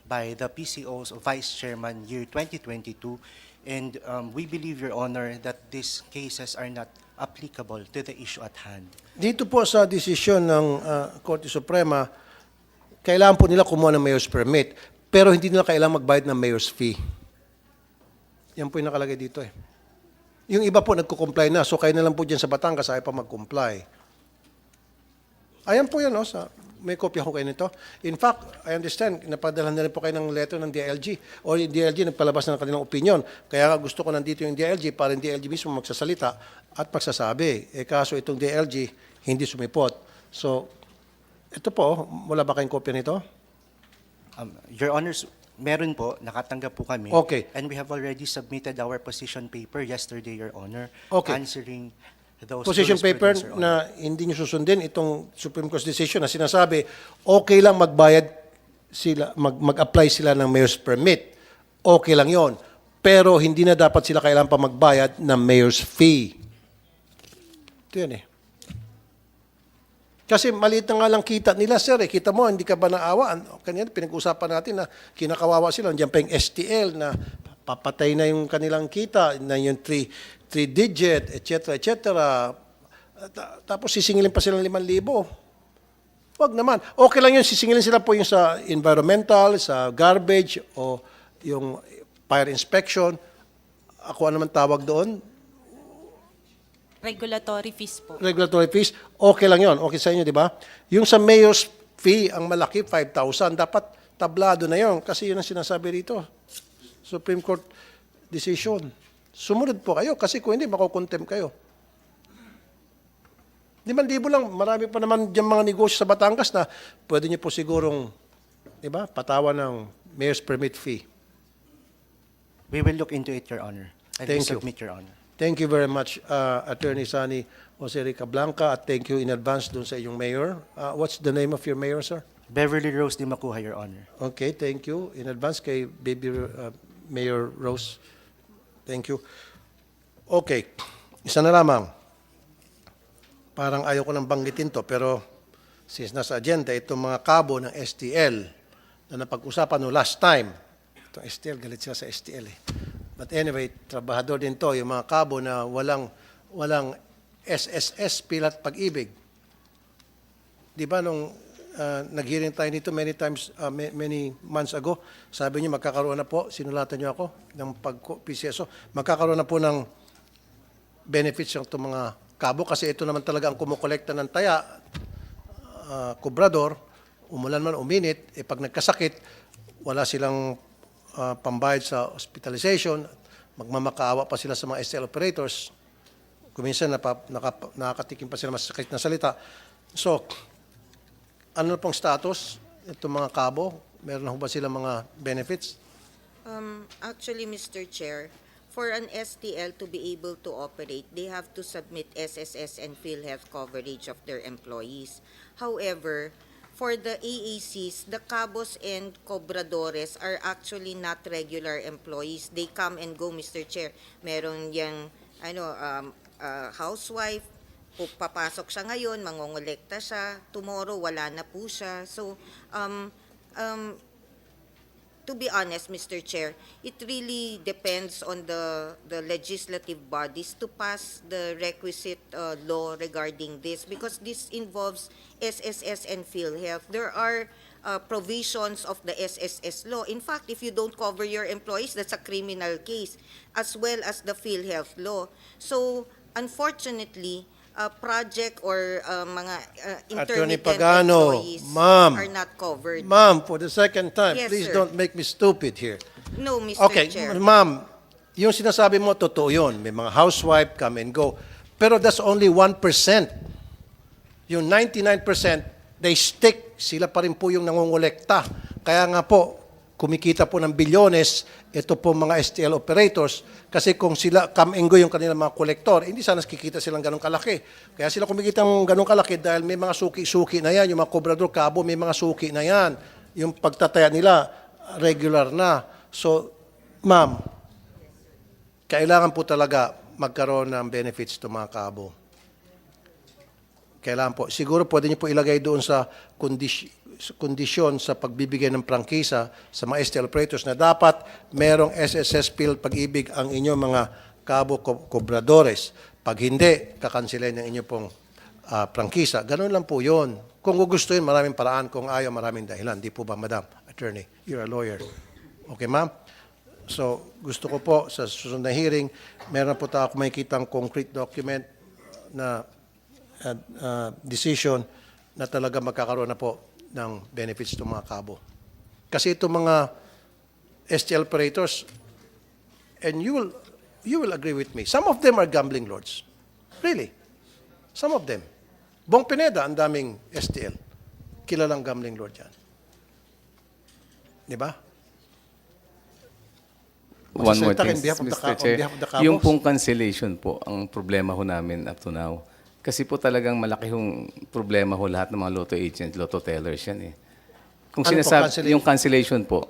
by the PCO's Vice Chairman year 2022. And we believe, Your Honor, that these cases are not applicable to the issue at hand. Dito po sa desisyon ng Korte Suprema, kailangan po nila kumuha ng mayor's permit, pero hindi nila kailangan magbayad ng mayor's fee. Yan po yung nakalagay dito eh. Yung iba po nagko-comply na, so kayo na lang po dyan sa Batangas, ayaw pa mag-comply. Ayan po yan, may kopya ko kayo nito. In fact, I understand, napadala na rin po kayo ng letter ng DILG. O yung DILG nagpalabas na ng kanilang opinion. Kaya nga gusto ko nandito yung DILG para yung DILG mismo magsasalita at magsasabi. Kaso itong DILG, hindi sumipot. So, ito po, wala ba kayong kopya nito? Your Honors, meron po, nakatanggap po kami. Okay. And we have already submitted our position paper yesterday, Your Honor, Okay. answering those Position paper jurisprudence, Your Honor. na hindi nyo susundin itong Supreme Court decision na sinasabi, okay lang magbayad sila, mag-apply sila ng mayor's permit. Okay lang yon. Pero hindi na dapat sila kailangan pa magbayad ng mayor's fee. Ito yan eh. Kasi maliit na nga lang kita nila, sir. Kita mo, hindi ka ba naawa? Kanina pinag-usapan natin na kinakawawa sila. Nandiyan pa yung STL na papatay na yung kanilang kita, na yung 3-digit, etc., etc. Tapos sisingilin pa sila ng 5,000. Wag naman. Okay lang yun, sisingilin sila po yung sa environmental, sa garbage, o yung fire inspection. Ako ano naman tawag doon? Regulatory fees po. Regulatory fees, okay lang yon. Okay sa inyo, di ba? Yung sa mayor's fee, ang malaki, 5,000. Dapat tablado na yon kasi yun ang sinasabi rito. Supreme Court decision. Sumunod po kayo kasi kung hindi, makukontem kayo. 5,000 lang, marami pa naman dyan mga negosyo sa Batangas na pwede niyo po sigurong, di ba, patawan ng mayor's permit fee. We will look into it, Your Honor. And we Thank you. submit, Your Honor. Thank you very much, Attorney Sani Jose Rica Blanca, at thank you in advance dun sa iyong mayor. What's the name of your mayor, sir? Beverly Rose Di Macuja, Your Honor. Okay, thank you in advance kay baby Mayor Rose. Thank you. Okay, isa na lamang. Parang ayaw ko nang banggitin to, pero since nasa agenda, itong mga kabo ng STL na napag-usapan no last time. Itong STL, galit sila sa STL eh. But anyway, trabahador din to, yung mga kabo na walang SSS, Pilat Pag-ibig. Di ba nung nag-hearing tayo nito many times, many months ago, sabi niyo magkakaroon na po, sinulatan niyo ako ng pag-PCSO, magkakaroon na po ng benefits yung itong mga kabo kasi ito naman talaga ang kumukolekta ng taya, kubrador, umulan man, uminit, pag nagkasakit, wala silang pambayad sa hospitalization, magmamakaawa pa sila sa mga STL operators, kuminsan nakakatikim pa sila masakit na salita. So, ano na pong status itong mga kabo? Meron na ba sila mga benefits? Actually, Mr. Chair, for an STL to be able to operate, they have to submit SSS and PhilHealth coverage of their employees. However, for the AACs, the cabos and cobradores are actually not regular employees. They come and go, Mr. Chair. Meron yung housewife, papasok siya ngayon, mangongolekta siya, tomorrow wala na po siya. So, to be honest, Mr. Chair, it really depends on the legislative bodies to pass the requisite law regarding this because this involves SSS and PhilHealth. There are provisions of the SSS law. In fact, if you don't cover your employees, that's a criminal case, as well as the PhilHealth law. So, unfortunately, project or mga Attorney intermittent Pagano, employees ma'am. are not covered. Ma'am, for the second time, Yes, please sir. don't make me stupid here. No, Mr. Okay, Chair. ma'am, yung sinasabi mo, totoo yun. May mga housewife, come and go. Pero that's only 1%. Yung 99%, they stick. Sila pa rin po yung nangongolekta. Kaya nga po, kumikita po ng bilyones, ito po mga STL operators. Kasi kung sila come and go yung kanilang mga kolektor, hindi sana kikita silang ganong kalaki. Kaya sila kumikita ng ganong kalaki dahil may mga suki-suki na yan. Yung mga kobrador kabo, may mga suki na yan. Yung pagtataya nila, regular na. So, ma'am, kailangan po talaga magkaroon ng benefits to mga kabo. Kailangan po. Siguro pwede niyo po ilagay doon sa kondisyon sa pagbibigay ng prangkisa sa mga STL operators na dapat merong SSS Pill Pag-ibig ang inyong mga kabo kobradores. Pag hindi, kakansilin ng inyong pong prangkisa. Ganun lang po yun. Kung gugustuhin, maraming paraan. Kung ayaw, maraming dahilan. Di po ba, Madam Attorney? You're a lawyer. Okay, ma'am? So, gusto ko po sa susunod na hearing, meron po tayo makikitang concrete document na decision na talaga magkakaroon na po ng benefits ng mga kabo. Kasi itong mga STL operators, and you will agree with me, some of them are gambling lords. Really. Some of them. Bong Pineda, ang daming STL. Kilalang gambling lord yan. Di ba? One more Magsasalita thing, on behalf of the Mr. Chair. on behalf of the Cabos? Yung pong cancellation po, ang problema ho namin up to now. Kasi po talagang malaki hong problema ho lahat ng mga lotto agents, lotto tellers yan eh. Kung Ano po, sinasabi, cancellation? yung cancellation po,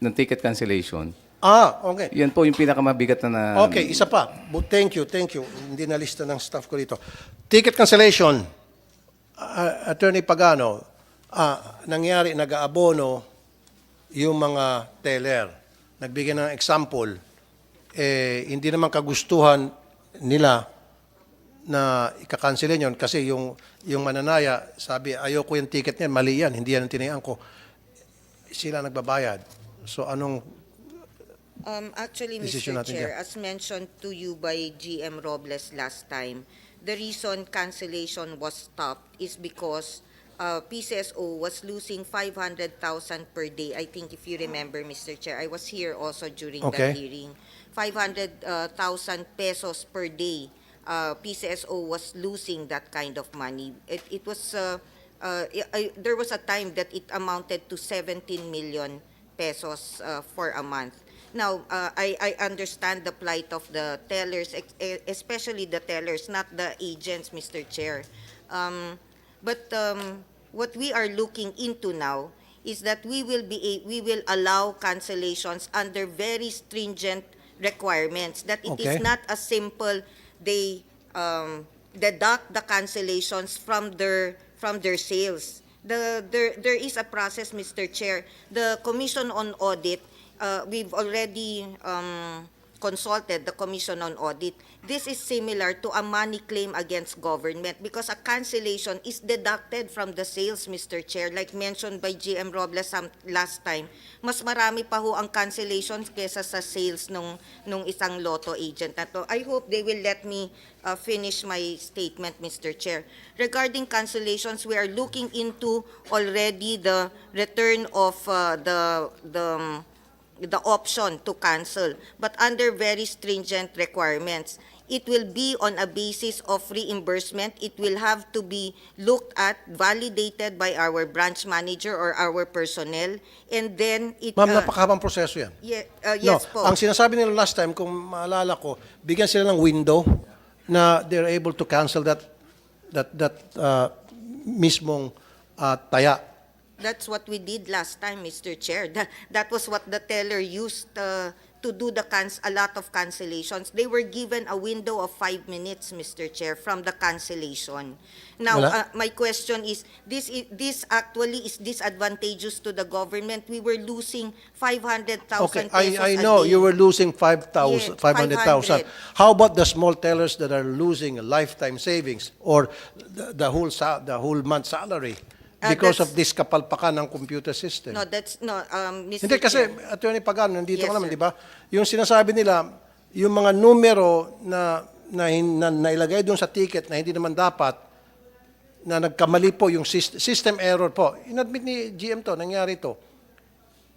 ng ticket cancellation, Okay. yan po yung pinakamabigat na Okay, isa pa. But thank you. Hindi na lista ng staff ko dito. Ticket cancellation. Attorney Pagano, nangyari, nag-aabono yung mga teller. Nagbigay ng example, hindi naman kagustuhan nila na ikakansilin yun kasi yung mananaya, sabi, ayoko yung ticket niyan, mali yan, hindi yan ang tinayaan ko. Sila nagbabayad. So anong Actually, Decision Mr. natin Chair, dyan. as mentioned to you by GM Robles last time, the reason cancellation was stopped is because PCSO was losing 500,000 per day. I think if you remember, Mr. Chair, I was here also during Okay. that hearing. 500,000 pesos per day. PCSO was losing that kind of money. It was there was a time that it amounted to 17 million pesos for a month. Now, I understand the plight of the tellers, especially the tellers, not the agents, Mr. Chair. But what we are looking into now is that we will allow cancellations under very stringent requirements. That it Okay. is not as simple they deduct the cancellations from their sales. There is a process, Mr. Chair. The Commission on Audit, we've already consulted the Commission on Audit. This is similar to a money claim against government because a cancellation is deducted from the sales, Mr. Chair. Like mentioned by GM Robles last time, mas marami pa ho ang cancellations kesa sa sales nung isang lotto agent na to. I hope they will let me finish my statement, Mr. Chair. Regarding cancellations, we are looking into already the return of the option to cancel, but under very stringent requirements. It will be on a basis of reimbursement. It will have to be looked at, validated by our branch manager or our personnel, and then it... Ma'am, napakahabang proseso yan. Yes po. Ang sinasabi nila last time, kung maalala ko, bigyan sila ng window na they're able to cancel that mismong taya. That's what we did last time, Mr. Chair. That was what the teller used to do a lot of cancellations. They were given a window of 5 minutes, Mr. Chair, from the cancellation. Now, Wala. my question is, this actually is disadvantageous to the government. We were losing 500,000 Okay, pesos I a know day. you were losing 500,000. Yeah, 500. How about the small tellers that are losing a lifetime savings or the whole month salary because of this kapalpakan ng computer system? No, that's no, Mr. Hindi kasi, Chair. Attorney Pagano, nandito Yes, ka naman, sir. di ba? Yung sinasabi nila, yung mga numero na nailagay doon sa ticket na hindi naman dapat, na nagkamali po yung system error po. Inadmit ni GM to, nangyari to.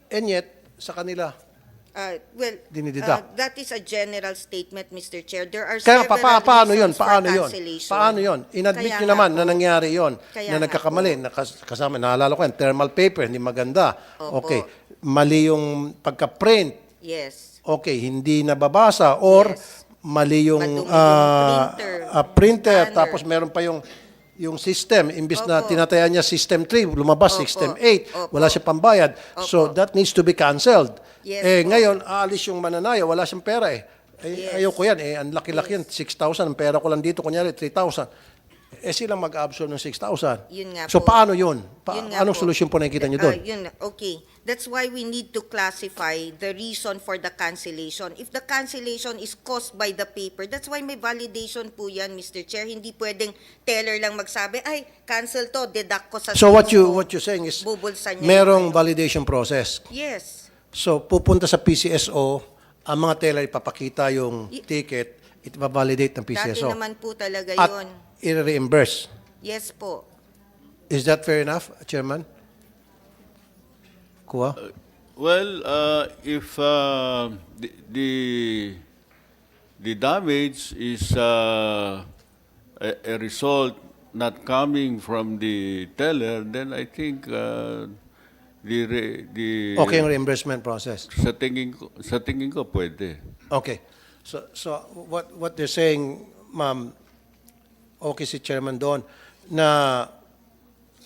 And yet, sa kanila, dinideduct. That is a general statement, Mr. Chair. There are Kaya several paano yun? reasons for Paano yun? cancellation. Paano yun? Inadmit Kaya nyo nga naman po. na nangyari yun. Kaya Na nga nagkakamali. Kasama, naalala ko yan, thermal paper, hindi maganda. Opo. Okay. Mali yung pagka-print. Yes. Okay, hindi nababasa. Or Yes. mali yung Madumi yung printer. scanner. Tapos meron pa yung system. Imbis na Opo. tinataya niya system 3, lumabas Opo. system 8. Opo. Wala siya pambayad. So Opo. that needs to be canceled. Yes, po. Ngayon, aalis yung mananaya, wala siyang pera eh. Yes. Ayoko yan. Ang laki-laki yan, 6,000. Ang pera ko lang dito, kunyari, 3,000. silang mag-absorb ng 6,000. Yun nga So po. paano yun? Yun nga Anong po. solusyon po nakikita niyo doon? Okay. That's why we need to classify the reason for the cancellation. If the cancellation is caused by the paper, that's why may validation po yan, Mr. Chair. Hindi pwedeng teller lang magsabi, ay, cancel to, deduct ko sa So what sales ko." you're saying is Bubulsan niya merong yung- validation process. Yes. So pupunta sa PCSO, ang mga teller ipapakita yung ticket, ito-validate ng Dati PCSO. naman po talaga At yun. i-reimburse. Yes po. Is that fair enough, Chairman? Kuha? Well, if the damage is a result not coming from the teller, then I think the Okay yung reimbursement process. sa tingin ko pwede. Okay. So what they're saying, ma'am, okay si Chairman doon, na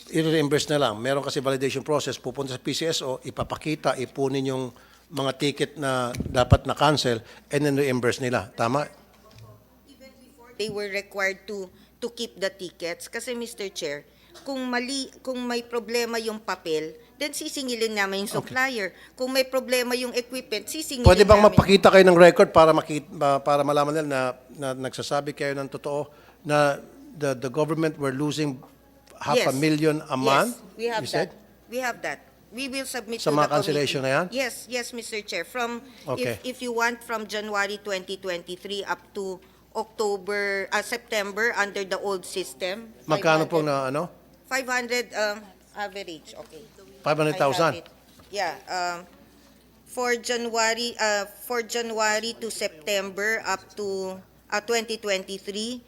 i-reimburse na lang. Meron kasi validation process, pupunta sa PCSO, ipapakita, ipunin yung mga ticket na dapat na-cancel, and then reimburse nila. Tama? They were required to keep the tickets. Kasi, Mr. Chair, kung may problema yung papel, then sisingilin namin yung supplier. Kung may problema yung equipment, sisingilin Pwede bang namin. magpakita kayo ng record para malaman nila na nagsasabi kayo ng totoo na the government were losing $500,000 a month? Yes, we have you said? that. We have that. We will submit Sa to mga the cancellation committee. na yan? Yes, Mr. Chair. From Okay. if you want from January 2023 up to September under the old system. Magkano 500 pong na ano? 500 average. Okay. 500,000? Yeah, for January to September up to 2023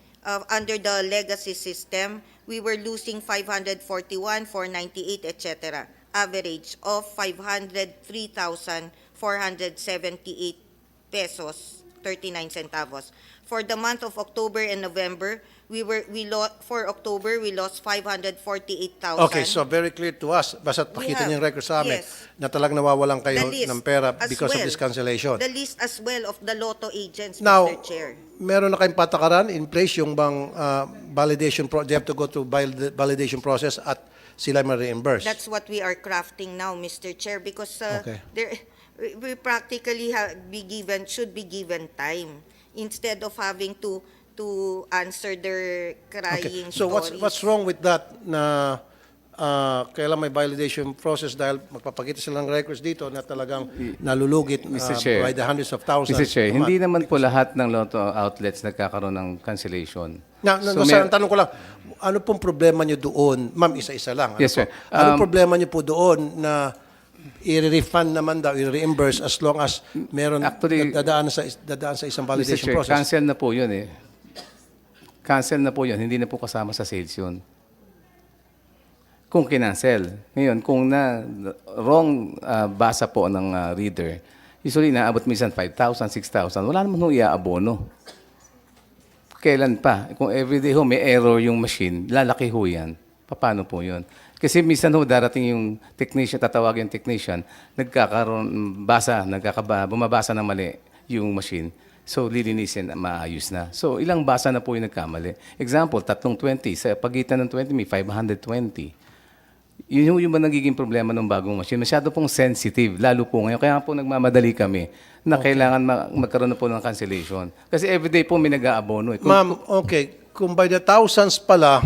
under the legacy system, we were losing 541, 498, etc. Average of 503,478 pesos 39 centavos. For the month of October and November, for October we lost 548,000. Okay, so very clear to us. Basta pakita have, niyo yung record sa amin yes. na talagang nawawalan kayo The list ng pera as because of well. this cancellation. The list as well of the lotto agents, Now, Mr. Chair. meron na kayong patakaran in place yung bang validation, they have to go through validation process at sila ma-reimburse. That's what we are crafting now, Mr. Chair, because Okay. we practically should be given time instead of having to answer their crying Okay. So stories. what's wrong with that na kailan may validation process dahil magpapakita silang records dito na talagang nalulugit Mr. Chair. by the hundreds of thousands. Mr. Chair, a month. hindi naman po lahat ng lotto outlets nagkakaroon ng cancellation. Ang tanong ko lang, ano pong problema nyo doon? Ma'am, isa-isa lang. Yes, sir. Ano problema nyo po doon na i-refund naman daw, i-reimburse as long as meron Actually, dadaan sa isang Mr. validation Chair, process? cancel na po yun eh. Cancel na po yun, hindi na po kasama sa sales yun. Kung kinancel. Ngayon, kung wrong basa po ng reader, usually naabot minsan 5,000, 6,000, wala naman ho iaabono. Kailan pa? Kung everyday ho may error yung machine, lalaki ho yan. Paano po yun? Kasi minsan ho darating yung technician, tatawagin yung technician, bumabasa ng mali yung machine. So, lilinisin, maayos na. So, ilang basa na po yung nagkamali. Example, 320. Sa pagitan ng 20, may 520. Yun yung ba nagiging problema ng bagong machine? Masyado pong sensitive, lalo po ngayon. Kaya po nagmamadali kami na kailangan magkaroon na po ng cancellation. Kasi everyday po may nag-aabono. Ma'am, okay, kung by the thousands pala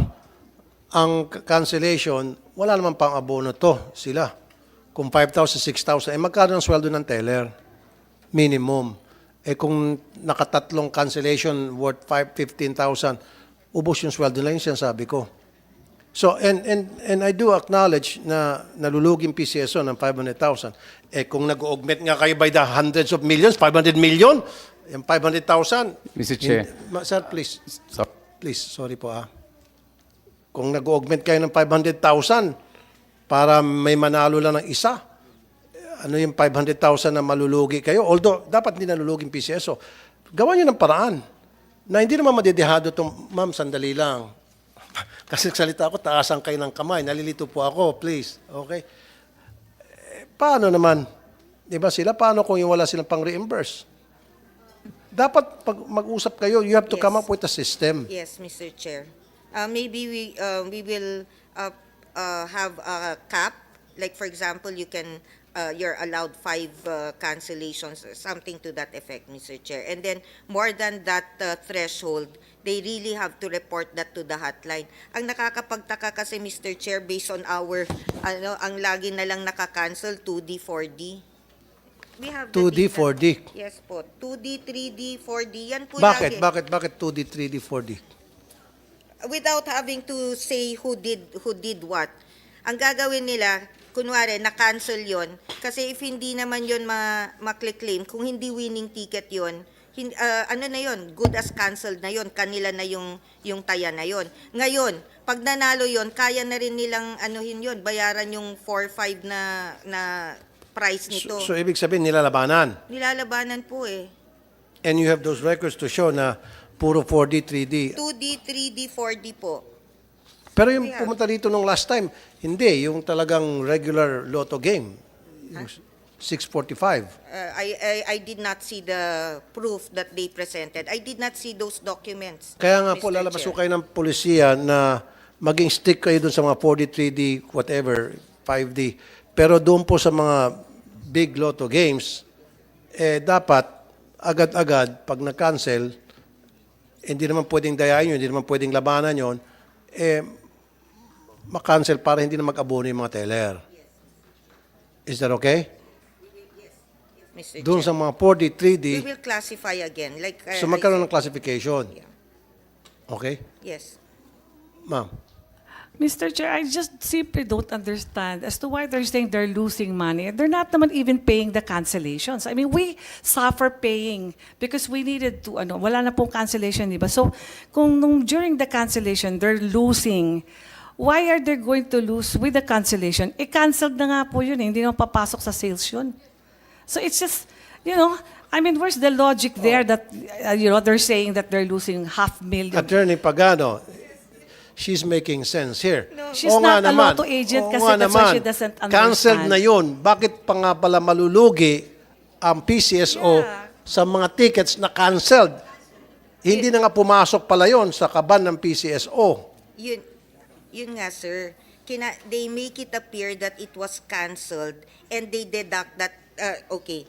ang cancellation, wala naman pang abono to sila. Kung 5,000, 6,000, magkano ang sweldo ng teller? Minimum. Kung nakatatlong cancellation worth 15,000, ubos yung sweldo na yun, sinasabi ko. So, and I do acknowledge na naluluging PCSO ng 500,000. Kung nag-augment nga kayo by the hundreds of millions, 500 million, yung 500,000. Mr. Chair. Sir, please. Please, sorry po Kung nag-augment kayo ng 500,000 para may manalo lang ng isa, ano yung 500,000 na malulugi kayo? Although, dapat hindi naluluging PCSO. Gawa nyo ng paraan na hindi naman madidehado itong, ma'am, sandali lang. Kasi salita ako, taasan kayo ng kamay. Nalilito po ako, please. Okay? Paano naman? Di ba sila? Paano kung yung wala silang pang-reimburse? Dapat pag mag-usap kayo, you have to Yes. come up with a system. Yes, Mr. Chair. maybe we will have a cap. Like for example, you're allowed 5 cancellations, or something to that effect, Mr. Chair. And then more than that threshold, they really have to report that to the hotline. Ang nakakapagtaka kasi, Mr. Chair, based on our ang lagi na lang nakakancel 2D, 4D. We have the 2D, data. 4D. Yes po. 2D, 3D, 4D. Yan po Bakit? lagi. Bakit 2D, 3D, 4D? Without having to say who did what. Ang gagawin nila, kunwari, na-cancel yon. Kasi if hindi naman yon ma-claim, kung hindi winning ticket yon, ano na yon, good as cancelled na yon, kanila na yung taya na yon. Ngayon, pag nanalo yon, kaya na rin nilang anuhin yon, bayaran yung 4-5 na price nito. So ibig sabihin, nilalabanan. Nilalabanan po eh. And you have those records to show na puro 4D, 3D. 2D, 3D, 4D po. Pero yung Yeah. pumunta dito nung last time, hindi. Yung talagang regular lotto game. Yung 645. I did not see the proof that they presented. I did not see those documents. Kaya nga po, Mr. lalabas Chair. ko kayo ng polisiya na maging stick kayo dun sa mga 4D, 3D, whatever, 5D. Pero doon po sa mga big lotto games, dapat agad-agad, pag na-cancel, hindi naman pwedeng dayain yun, hindi naman pwedeng labanan yun, makancel para hindi na mag-abono yung mga teller. Is that okay? Mr. Doon Chair. sa mga 4D, 3D, We will classify again. Like so I magkaroon ng said. classification. Yeah. Okay? Yes. Ma'am. Mr. Chair, I just simply don't understand as to why they're saying they're losing money. They're not naman even paying the cancellations. I mean, we suffer paying because we needed to, wala na pong cancellation, di ba? So, kung during the cancellation, they're losing, why are they going to lose with the cancellation? Canceled na nga po yun, hindi naman papasok sa sales yun. So, it's just, I mean, where's the logic there that, they're saying that they're losing 500,000? Attorney Pagano, she's making sense here. She's Oo nga not a naman. lotto agent Oo kasi nga that's why naman. she doesn't understand. Cancelled na yun. Bakit pa nga pala malulugi ang PCSO Yeah. sa mga tickets na cancelled? Hindi na nga pumasok pala yon sa kaban ng PCSO. Yun nga, sir. They make it appear that it was canceled and they deduct that, okay,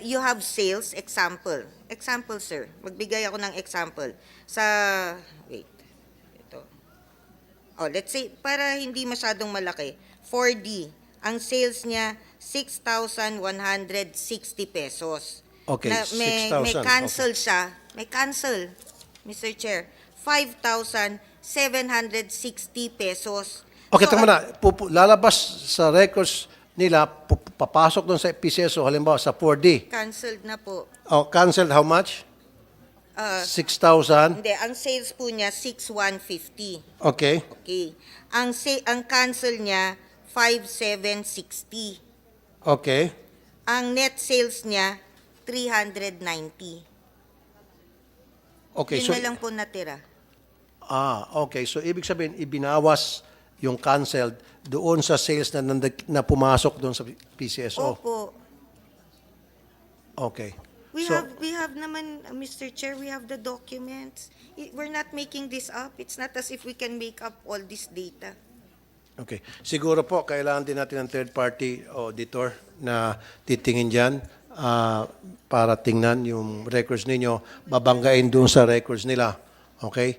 you have sales, example. Example, sir. Magbigay ako ng example. Wait. Ito. Oh, let's say, para hindi masyadong malaki, 4D, ang sales niya, 6,160 pesos. Okay, Na may 6,000, cancel siya, may cancel, Mr. Chair, 5,760 pesos. Okay, So, tama na. Lalabas sa records nila, papasok doon sa PCSO, halimbawa sa 4D. Canceled na po. Oh, cancelled how much? 6,000. Hindi, ang sales po niya 6,150. Okay. Okay. Ang cancel niya 5,760. Okay. Ang net sales niya 390. Okay, Yun so na lang po natira. okay. So ibig sabihin ibinawas yung canceled doon sa sales na pumasok doon sa PCSO. Opo. Okay. We So- have naman, Mr. Chair, we have the documents. We're not making this up. It's not as if we can make up all this data. Okay. Siguro po, kailangan din natin ng third-party auditor na titingin dyan para tingnan yung records ninyo, babanggain doon sa records nila. Okay?